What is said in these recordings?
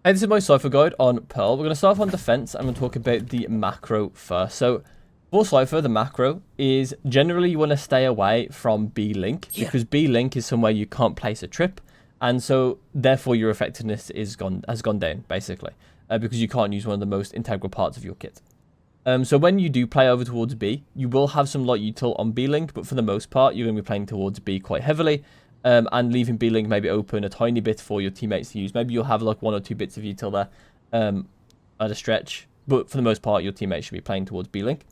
Hey, this is my Cypher guide on Pearl. We're going to start off on defense. I'm going to talk about the macro first. So for Cypher, the macro is generally you want to stay away from B-Link because B-Link is somewhere you can't place a trip. And so therefore your effectiveness has gone down basically because you can't use one of the most integral parts of your kit. So when you do play over towards B, you will have some light util on B-Link, but for the most part, you're going to be playing towards B quite heavily. And leaving B-Link maybe open a tiny bit for your teammates to use. Maybe you'll have like 1 or 2 bits of util there at a stretch. But for the most part, your teammates should be playing towards B-Link.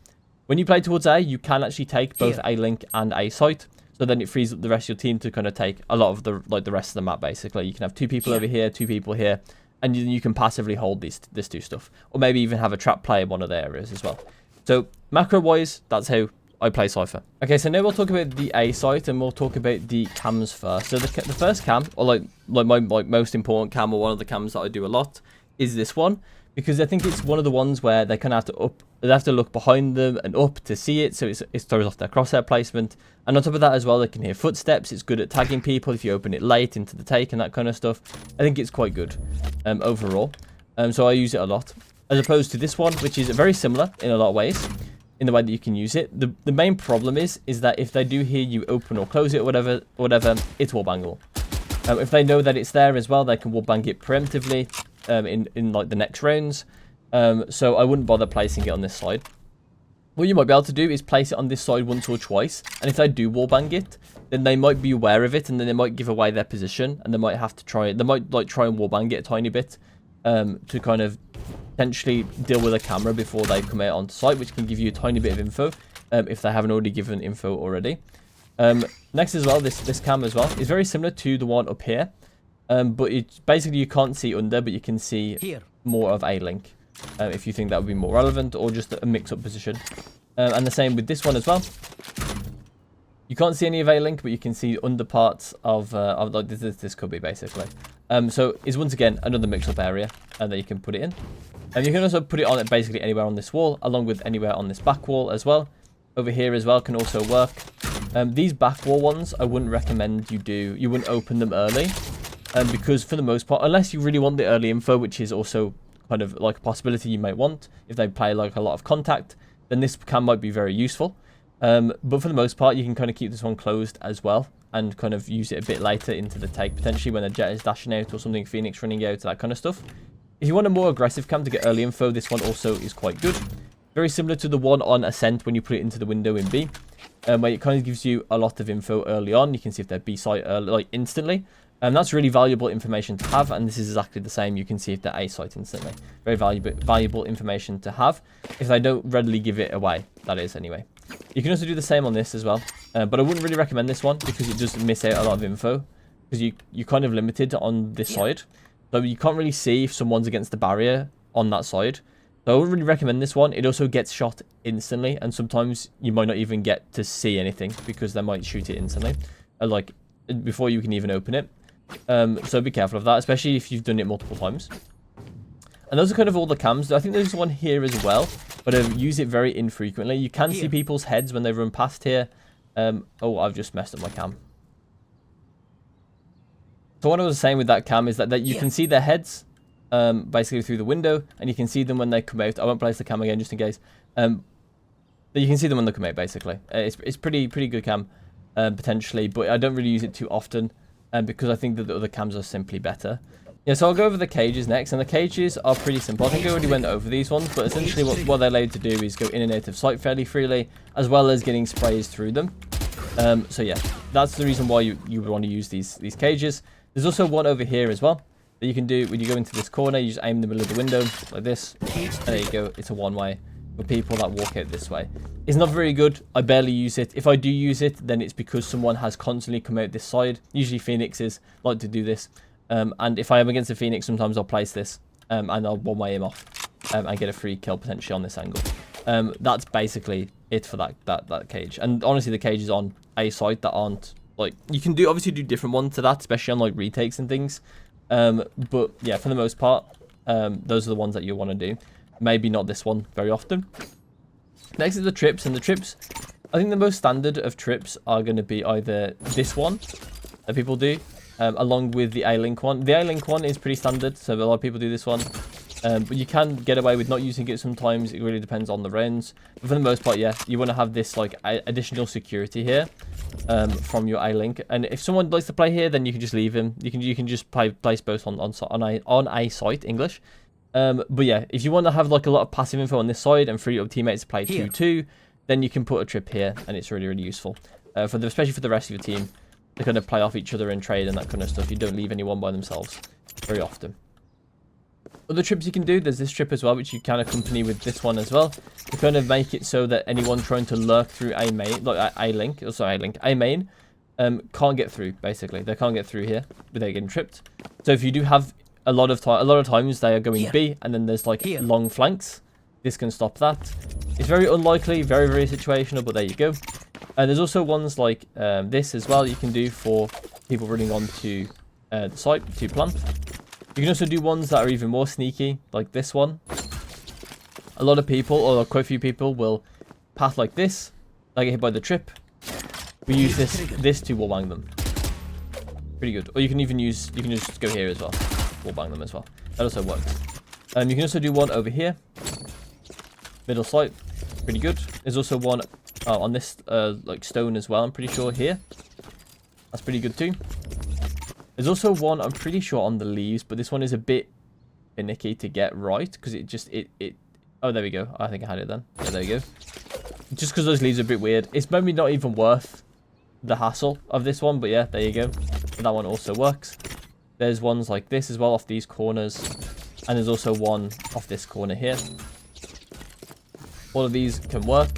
When you play towards A, you can actually take both A-Link and A-Site. So then it frees up the rest of your team to kind of take a lot of the rest of the map, basically. You can have 2 people over here, 2 people here. And you can passively hold this 2 stuff. Or maybe even have a trap play in one of the areas as well. So macro-wise, that's how I play Cypher. Okay, so now we'll talk about the A site and we'll talk about the cams first. So the first cam, or like my most important cam, or one of the cams that I do a lot, is this one, because I think it's one of the ones where they kind of have to look behind them and up to see it, so it throws off their crosshair placement. And on top of that as well, they can hear footsteps. It's good at tagging people if you open it late into the take and that kind of stuff. I think it's quite good overall. So I use it a lot, as opposed to this one, which is very similar in a lot of ways, in the way that you can use it. The main problem is that if they do hear you open or close it or whatever, it's wallbangable. If they know that it's there as well, they can wallbang it preemptively in like the next rounds. So I wouldn't bother placing it on this side. What you might be able to do is place it on this side once or twice, and if they do wallbang it, then they might be aware of it, and then they might give away their position, and they might have to try it. They might like try and wallbang it a tiny bit to kind of potentially deal with a camera before they come out onto site, which can give you a tiny bit of info if they haven't already given info already. Next as well, this cam as well is very similar to the one up here, but it's basically you can't see under, but you can see more of A-Link if you think that would be more relevant, or just a mix-up position. And the same with this one as well. You can't see any of A-Link, but you can see under parts of like this could be basically. So it's once again another mix-up area that you can put it in. And you can also put it on basically anywhere on this wall, along with anywhere on this back wall as well. Over here as well can also work. These back wall ones, I wouldn't recommend you wouldn't open them early. Because for the most part, unless you really want the early info, which is also kind of like a possibility you might want, if they play like a lot of contact, then this cam might be very useful. But for the most part, you can kind of keep this one closed as well, and kind of use it a bit later into the take, potentially when a jet is dashing out or something, Phoenix running out, that kind of stuff. If you want a more aggressive cam to get early info, this one also is quite good. Very similar to the one on Ascent when you put it into the window in B, where it kind of gives you a lot of info early on. You can see if they're B site like instantly. And that's really valuable information to have, and this is exactly the same. You can see if they're A site instantly. Very valuable information to have if they don't readily give it away, that is anyway. You can also do the same on this as well, but I wouldn't really recommend this one because it does miss out a lot of info, because you're kind of limited on this side. So you can't really see if someone's against the barrier on that side. So I wouldn't really recommend this one. It also gets shot instantly, and sometimes you might not even get to see anything because they might shoot it instantly, like before you can even open it. So be careful of that, especially if you've done it multiple times. And those are kind of all the cams. I think there's one here as well, but I use it very infrequently. You can see people's heads when they run past here. Oh, I've just messed up my cam. So what I was saying with that cam is that you can see their heads basically through the window, and you can see them when they come out. I won't place the cam again just in case. But you can see them when they come out basically. It's pretty good cam potentially, but I don't really use it too often because I think that the other cams are simply better. Yeah, so I'll go over the cages next, and the cages are pretty simple. I think I already went over these ones, but essentially what they're allowed to do is go in and out of sight fairly freely, as well as getting sprays through them. So yeah, that's the reason why you would want to use these cages. There's also one over here as well that you can do when you go into this corner. You just aim in the middle of the window like this, and there you go. It's a one-way for people that walk out this way. It's not very good. I barely use it. If I do use it, then it's because someone has constantly come out this side. Usually Phoenixes like to do this. And if I am against a Phoenix, sometimes I'll place this and I'll one-way him off and get a free kill potentially on this angle. That's basically it for that cage. And honestly, the cages on A side that aren't like, you can obviously do different ones to that, especially on like retakes and things. But yeah, for the most part, those are the ones that you want to do. Maybe not this one very often. Next is the trips, and the trips, I think the most standard of trips are going to be either this one that people do, along with the A-Link one. The A-Link one is pretty standard, so a lot of people do this one. But you can get away with not using it sometimes. It really depends on the rounds. But for the most part, yeah, you want to have this like additional security here from your A-Link. And if someone likes to play here, then you can just leave him. You can just place both on a site, English. But yeah, if you want to have like a lot of passive info on this side and free up teammates to play 2-2, then you can put a trip here, and it's really, really useful. Especially for the rest of your team, to kind of play off each other and trade and that kind of stuff. You don't leave anyone by themselves very often. Other trips you can do, there's this trip as well, which you can accompany with this one as well, to kind of make it so that anyone trying to lurk through a main, like a main, can't get through. Basically, they can't get through here without getting tripped. So if you do have a lot of times they are going B, and then there's like long flanks, this can stop that. It's very unlikely, very, very situational, but there you go. And there's also ones like this as well you can do for people running onto the site to plant. You can also do ones that are even more sneaky, like this one. A lot of people, or quite a few people, will path like this. They get hit by the trip. We use this to wallbang them. Pretty good. Or you can even use, you can just go here as well. Wallbang them as well. That also works. You can also do one over here. Middle site. Pretty good. There's also one on this like stone as well, I'm pretty sure here. That's pretty good too. There's also one, I'm pretty sure, on the leaves, but this one is a bit finicky to get right, because oh, there we go. I think I had it then. Yeah, there we go. Just because those leaves are a bit weird. It's maybe not even worth the hassle of this one, but yeah, there you go. But that one also works. There's ones like this as well off these corners, and there's also one off this corner here. All of these can work.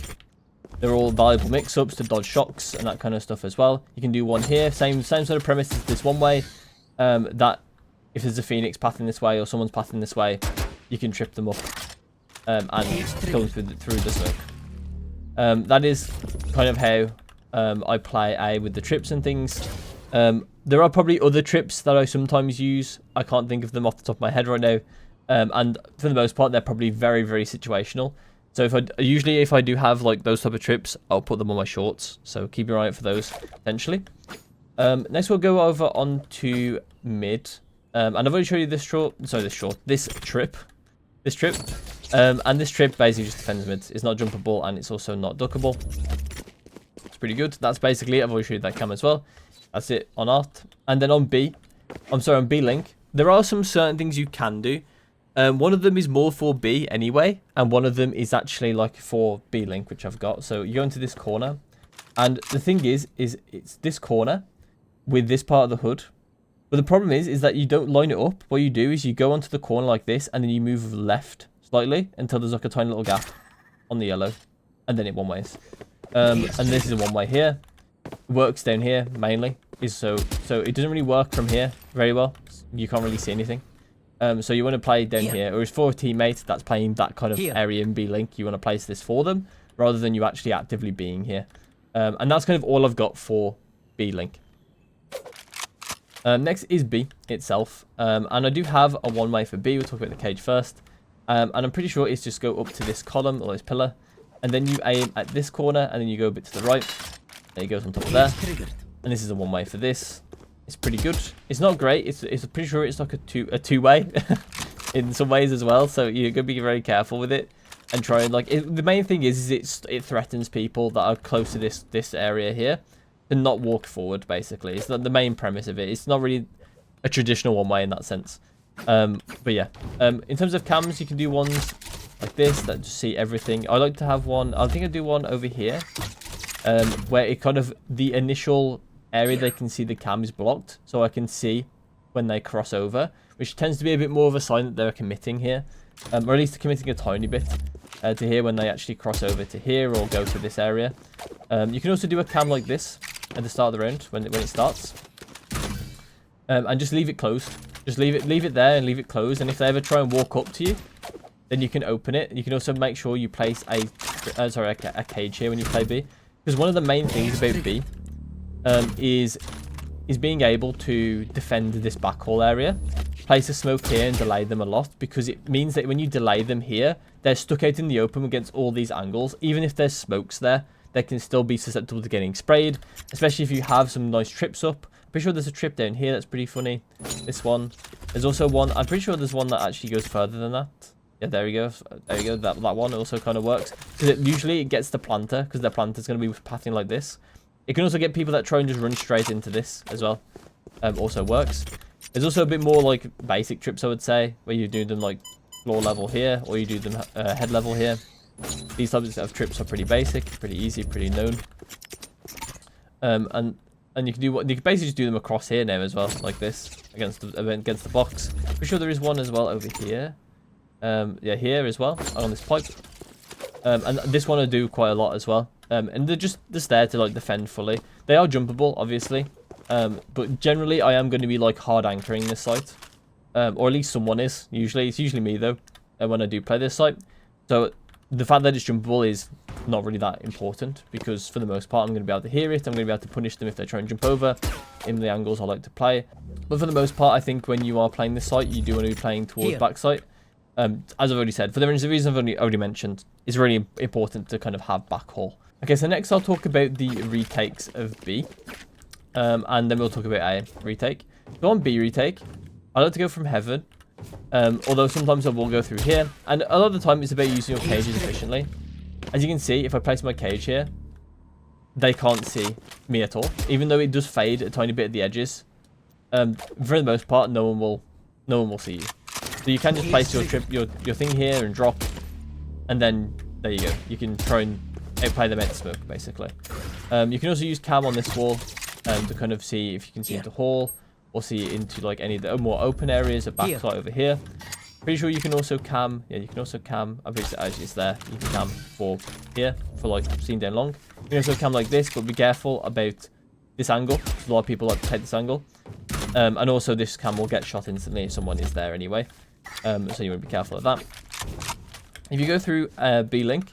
They're all valuable mix-ups to dodge shocks and that kind of stuff as well. You can do one here, same sort of premise as this one way. That if there's a Phoenix passing this way or someone's passing this way, you can trip them up and come through the smoke. That is kind of how I play A with the trips and things. There are probably other trips that I sometimes use. I can't think of them off the top of my head right now. And for the most part, they're probably very, very situational. So if I do have like those type of trips, I'll put them on my shorts. So keep your eye out for those potentially. Next we'll go over onto mid. And I've already showed you this trip. And this trip basically just defends mid. It's not jumpable and it's also not duckable. It's pretty good. That's basically it. I've already showed you that cam as well. That's it on art. And then on on B link, there are some certain things you can do. One of them is more for B anyway, and one of them is actually like for B link, which I've got. So you go into this corner, and the thing is it's this corner with this part of the hood. But the problem is that you don't line it up. What you do is you go onto the corner like this, and then you move left slightly until there's like a tiny little gap on the yellow, and then it one ways. And this is a one way here. It works down here mainly. So it doesn't really work from here very well. You can't really see anything. So you want to play down here, or if for a teammate that's playing that kind of area in B link, you want to place this for them rather than you actually actively being here. And that's kind of all I've got for B link. Next is B itself, and I do have a one way for B. We'll talk about the cage first, and I'm pretty sure it's just go up to this column or this pillar, and then you aim at this corner, and then you go a bit to the right. There you go, on top of there, and this is a one way for this. It's pretty good. It's not great. It's pretty sure it's like a two way in some ways as well. So you're gonna be very careful with it and try and the main thing is it threatens people that are close to this area here to not walk forward. Basically, it's not the main premise of it. It's not really a traditional one way in that sense. But yeah, in terms of cams, you can do ones like this that just see everything. I like to have one. I think I do one over here, where it kind of the initial area they can see the cam is blocked, so I can see when they cross over, which tends to be a bit more of a sign that they're committing here, or at least committing a tiny bit to here when they actually cross over to here or go to this area. You can also do a cam like this at the start of the round when it starts, and just leave it closed. Just leave it there and leave it closed. And if they ever try and walk up to you, then you can open it. You can also make sure you place a cage here when you play B, because one of the main things about B is being able to defend this backhaul area. Place a smoke here and delay them a lot, because it means that when you delay them here, they're stuck out in the open against all these angles. Even if there's smokes there, they can still be susceptible to getting sprayed, especially if you have some nice trips up Pretty sure there's a trip down here that's pretty funny. This one. There's also one. I'm pretty sure there's one that actually goes further than that. Yeah, there we go. There you go. That one also kind of works. Because usually it gets the planter, because the planter's going to be pathing like this. It can also get people that try and just run straight into this as well. Also works. There's also a bit more like basic trips, I would say, where you do them like floor level here, or you do them head level here. These types of trips are pretty basic, pretty easy, pretty known. And you can basically just do them across here now as well, like this, against the box. Pretty sure there is one as well over here. Yeah, here as well, on this pipe. And this one I do quite a lot as well. And they're just there to like defend fully. They are jumpable, obviously. But generally I am going to be like hard anchoring this site. Or at least someone is. It's usually me though, when I do play this site. So the fact that it's jumpable is not really that important, because for the most part I'm going to be able to hear it. I'm going to be able to punish them if they try and jump over in the angles I like to play. But for the most part, I think when you are playing this site, you do want to be playing towards backside. As I've already said, for the reasons I've already mentioned, it's really important to kind of have backhaul. Okay, so next I'll talk about the retakes of B. And then we'll talk about A retake. So on B retake, I like to go from heaven. Although sometimes I will go through here. And a lot of the time it's about using your cages efficiently. As you can see, if I place my cage here, they can't see me at all. Even though it does fade a tiny bit at the edges. For the most part, no one will see you. So you can just place your thing here and drop. And then, there you go. You can try and outplay them at smoke, basically. You can also use cam on this wall to kind of see if you can see into hall. Or see into like any of the more open areas, a backside over here. Pretty sure you can also cam. Yeah, you can also cam. I believe actually it's there. You can cam for here, for like seeing down long. You can also cam like this, but be careful about this angle. A lot of people like to take this angle. And also this cam will get shot instantly if someone is there anyway. So you want to be careful of that. If you go through B-Link,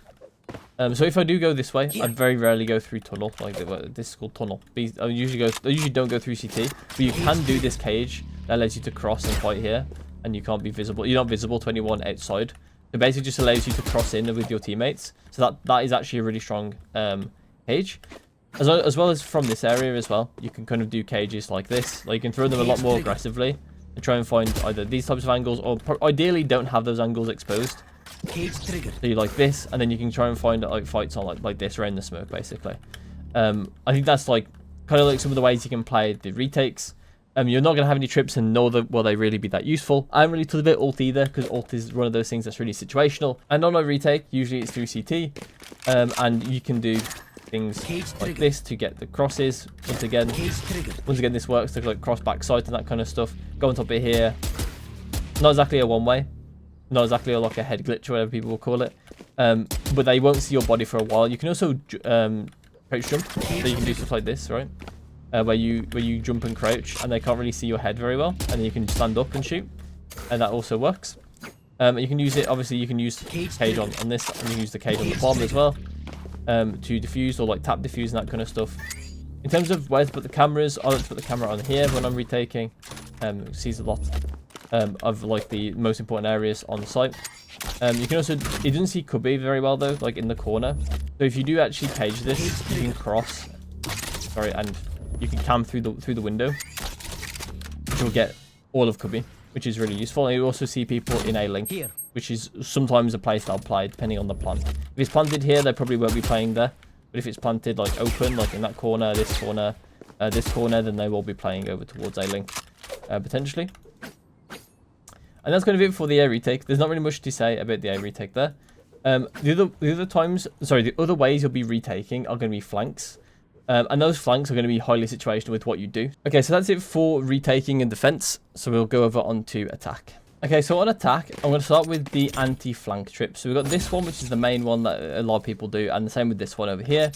so if I do go this way, I very rarely go through tunnel. Like this is called tunnel. I usually don't go through CT, but you can do this cage that allows you to cross and fight here, and you can't be visible. You're not visible to anyone outside. It basically just allows you to cross in with your teammates. So that is actually a really strong cage. As well as from this area as well, you can kind of do cages like this. Like you can throw them a lot more aggressively and try and find either these types of angles, or ideally don't have those angles exposed. Cage triggered. So you like this, and then you can try and find like fights on like this around the smoke, basically. I think that's like kind of like some of the ways you can play the retakes. You're not going to have any trips, and nor will they really be that useful. I haven't really talked about ult either, because ult is one of those things that's really situational. And on a retake, usually it's through CT, and you can do things like this to get the crosses. Once again, this works to like cross backside and that kind of stuff. Go on top of here. Not exactly a one-way. Not exactly like a head glitch or whatever people will call it. But they won't see your body for a while. You can also crouch jump. So you can do stuff like this, right? Where you jump and crouch, and they can't really see your head very well. And then you can stand up and shoot. And that also works. You can use it, obviously you can use cage on this, and you can use the cage on the bomb as well. To defuse, or like tap defuse and that kind of stuff. In terms of where to put the cameras, I like to put the camera on here when I'm retaking. It sees a lot of like the most important areas on the site. You can also, it doesn't see cubby very well though, like in the corner. So if you do actually cage this, you can cross, sorry, and you can cam through the window, which will get all of cubby, which is really useful. And you also see people in a link, which is sometimes a place they'll play depending on the plant. If it's planted here, they probably won't be playing there. But if it's planted like open, like in that corner, this corner, then they will be playing over towards a link, potentially. And that's going to be it for the air retake. There's not really much to say about the air retake there. The other ways you'll be retaking are going to be flanks. And those flanks are going to be highly situational with what you do. Okay, so that's it for retaking and defense. So we'll go over onto attack. Okay, so on attack, I'm going to start with the anti-flank trip. So we've got this one, which is the main one that a lot of people do, and the same with this one over here.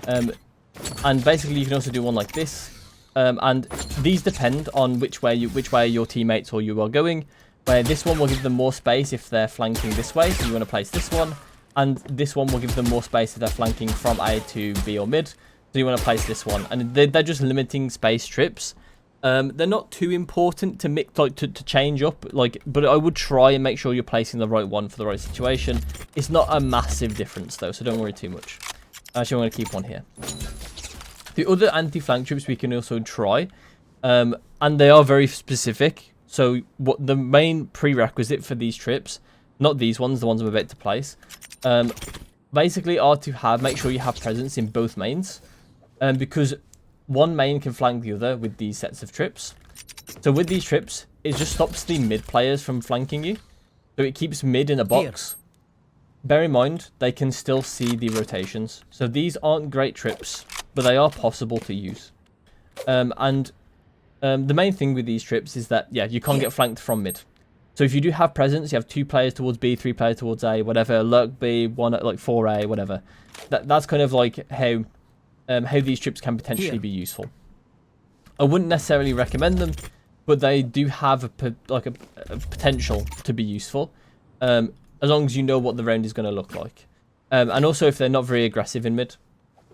And basically, you can also do one like this. And these depend on which way your teammates or you are going. Where this one will give them more space if they're flanking this way, so you want to place this one. And this one will give them more space if they're flanking from A to B or mid. So you want to place this one. And they're just limiting space trips. They're not too important to mix, like to change up, like, but I would try and make sure you're placing the right one for the right situation. It's not a massive difference though, so don't worry too much. Actually, I'm going to keep one here. The other anti-flank trips we can also try And they are very specific. So what the main prerequisite for these trips, not these ones, the ones I'm about to place, basically are to make sure you have presence in both mains, because one main can flank the other with these sets of trips. So with these trips, it just stops the mid players from flanking you. So it keeps mid in a box. Bear in mind, they can still see the rotations. So these aren't great trips, but they are possible to use. The main thing with these trips is that, yeah, you can't get flanked from mid. So if you do have presence, you have 2 players towards B, 3 players towards A, whatever, lurk B, 1 at like 4A, whatever. That's kind of like how these trips can potentially be useful. I wouldn't necessarily recommend them, but they do have a potential to be useful, as long as you know what the round is going to look like. And also, if they're not very aggressive in mid,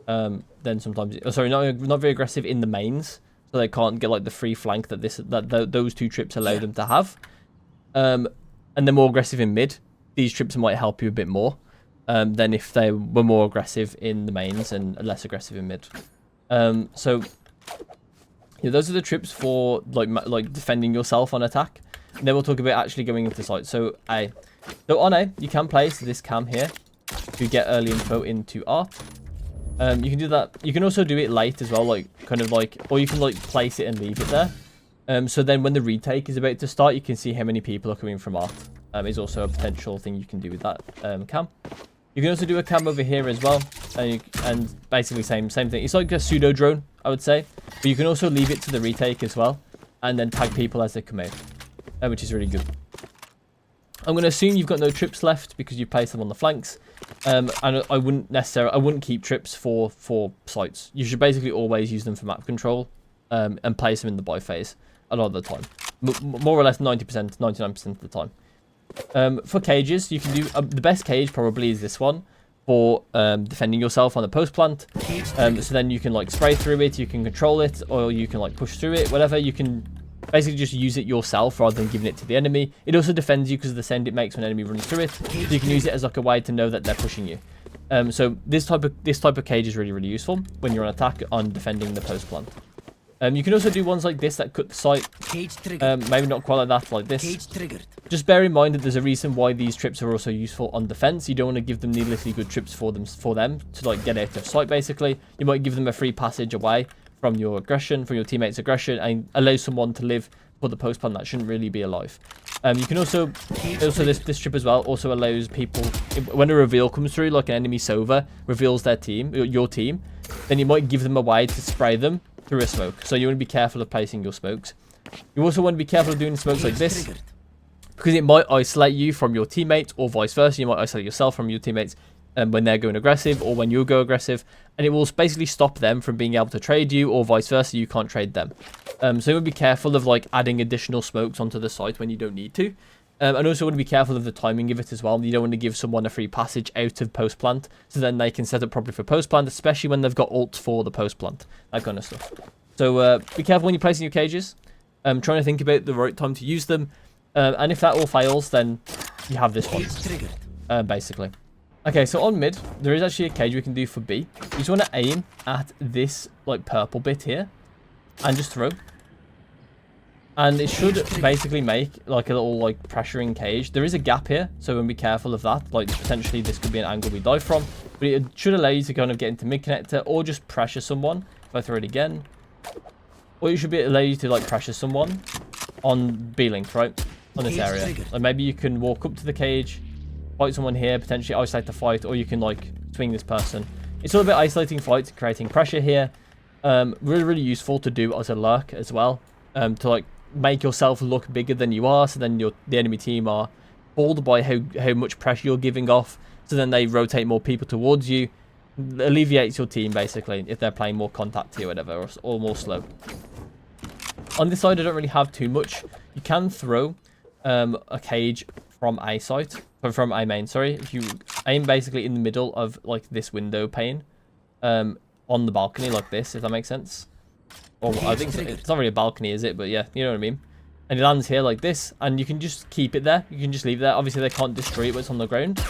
then sometimes, not very aggressive in the mains, so they can't get like the free flank that those 2 trips allow them to have. And they're more aggressive in mid. These trips might help you a bit more than if they were more aggressive in the mains and less aggressive in mid. So yeah, those are the trips for like defending yourself on attack. And then we'll talk about actually going into site. So on A, you can place this cam here to get early info into art. You can do that. You can also do it late as well, or you can like place it and leave it there. So then when the retake is about to start, you can see how many people are coming from art. Is also a potential thing you can do with that cam. You can also do a cam over here as well, and basically same thing. It's like a pseudo drone, I would say, but you can also leave it to the retake as well, and then tag people as they come out, which is really good. I'm going to assume you've got no trips left because you placed them on the flanks, and I wouldn't keep trips for sites. You should basically always use them for map control, and place them in the buy phase a lot of the time, more or less 90%, 99% of the time. For cages, you can do the best cage probably is this one for defending yourself on the post plant. So then you can like spray through it, you can control it, or you can like push through it, whatever. You can basically just use it yourself rather than giving it to the enemy. It also defends you because of the sound it makes when an enemy runs through it. So you can use it as like a way to know that they're pushing you. So this type of cage is really useful when you're on attack on defending the post plant. You can also do ones like this that cut the site. Maybe not quite like that, like this. Just bear in mind that there's a reason why these trips are also useful on defense. You don't want to give them needlessly good trips for them to like get out of sight. Basically, you might give them a free passage away from your aggression, from your teammates' aggression, and allow someone to live for the post plan that shouldn't really be alive. You can also this trip as well also allows people, when a reveal comes through, like an enemy Sova reveals their team, your team, then you might give them a way to spray them through a smoke. So you want to be careful of placing your smokes. You also want to be careful of doing smokes like this, because it might isolate you from your teammates, or vice versa. You might isolate yourself from your teammates when they're going aggressive, or when you go aggressive, and it will basically stop them from being able to trade you, or vice versa, you can't trade them. So you want to be careful of like adding additional smokes onto the site when you don't need to. And also want to be careful of the timing of it as well. You don't want to give someone a free passage out of post plant, so then they can set up properly for post plant, especially when they've got ults for the post plant, that kind of stuff. So be careful when you're placing your cages. Trying to think about the right time to use them. And if that all fails, then you have this one, basically. Okay, so on mid, there is actually a cage we can do for B. You just want to aim at this like purple bit here, and just throw. And it should basically make like a little like pressuring cage. There is a gap here, so we'll be careful of that. Like potentially this could be an angle we die from, but it should allow you to kind of get into mid connector or just pressure someone. If I throw it again, or you should allow you to like pressure someone on B link, right, on this area. Like maybe you can walk up to the cage, fight someone here, potentially isolate the fight, or you can like swing this person. It's all about isolating fights, creating pressure here. Really useful to do as a lurk as well, to like make yourself look bigger than you are, so then the enemy team are fooled by how much pressure you're giving off, so then they rotate more people towards you. Alleviates your team basically if they're playing more contact or whatever, or more slow. On this side I don't really have too much. You can throw a cage from A site, from A main, sorry. If you aim basically in the middle of like this window pane, on the balcony like this, if that makes sense. Or I think it's not really a balcony, is it? But yeah, you know what I mean. And it lands here like this, and you can just keep it there. You can just leave it there. Obviously, they can't destroy it when it's on the ground.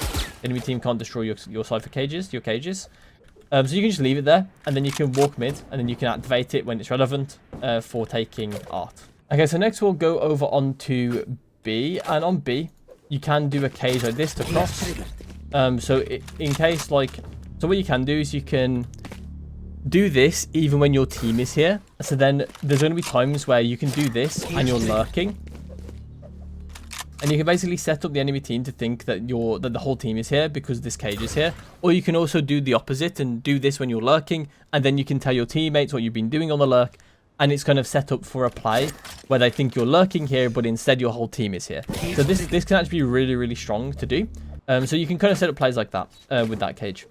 Enemy team can't destroy your Cypher cages, your cages. So you can just leave it there, and then you can walk mid, and then you can activate it when it's relevant for taking art. Okay, so next we'll go over onto B, and on B, you can do a cage like this to cross. So in case so what you can do is you can do this even when your team is here. So then there's going to be times where you can do this and you're lurking. And you can basically set up the enemy team to think that the whole team is here because this cage is here. Or you can also do the opposite and do this when you're lurking. And then you can tell your teammates what you've been doing on the lurk. And it's kind of set up for a play where they think you're lurking here, but instead your whole team is here. So this can actually be really, really strong to do. So you can kind of set up plays like that with that cage.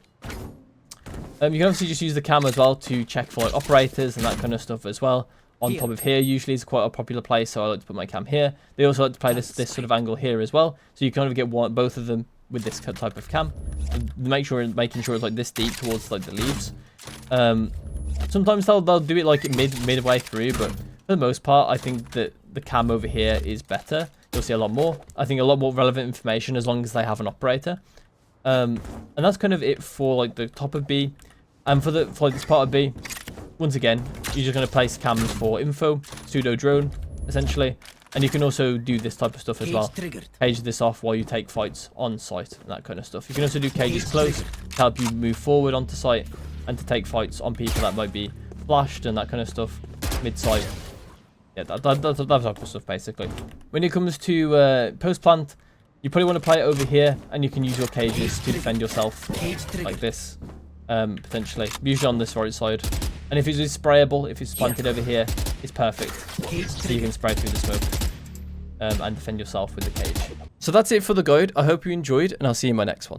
You can obviously just use the cam as well to check for operators and that kind of stuff as well. On top of here usually is quite a popular place, so I like to put my cam here. They also like to play this sort of angle here as well, so you kind of get both of them with this type of cam. And making sure it's like this deep towards like the leaves. Sometimes they'll do it like midway through, but for the most part, I think that the cam over here is better. You'll see a lot more. I think a lot more relevant information as long as they have an operator. And that's kind of it for like the top of B. And for like this part of B, once again, you're just going to place cams for info, pseudo drone, essentially. And you can also do this type of stuff as well. Cage this off while you take fights on site and that kind of stuff. You can also do cages close to help you move forward onto site and to take fights on people that might be flashed and that kind of stuff mid-site. Yeah, that type of stuff basically. When it comes to post plant, you probably want to play it over here, and you can use your cages to defend yourself like this, potentially. Usually on this right side. And if it's sprayable, if it's planted over here, it's perfect. So you can spray through the smoke and defend yourself with the cage. So that's it for the guide. I hope you enjoyed, and I'll see you in my next one.